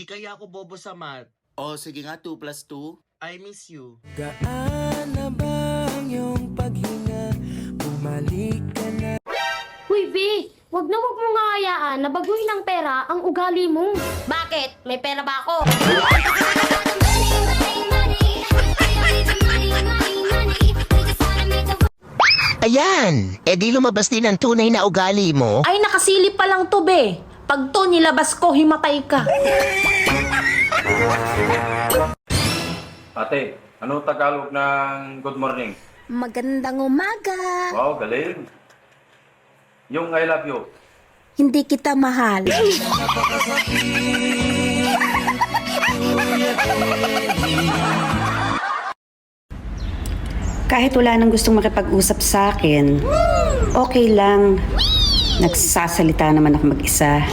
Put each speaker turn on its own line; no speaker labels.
kaya ako bobo sa math.
O, sige nga, 2 plus 2.
I miss you.
Gaan na ba ang iyong paghinga? Bumalik ka na.
Uy, V! Wag na wag mo nga hayaan na baguhin ng pera ang ugali mo. Bakit? May pera ba ako?
Ayan! E di lumabas din ang tunay na ugali mo.
Ay, nakasilip pa lang to, be. Pag to nilabas ko, himatay ka.
Ate, ano Tagalog ng good morning?
Magandang umaga.
Wow, galing. Yung I love you.
Hindi kita mahal.
Kahit wala nang gustong makipag-usap sa akin, okay lang. Nagsasalita naman ako mag-isa.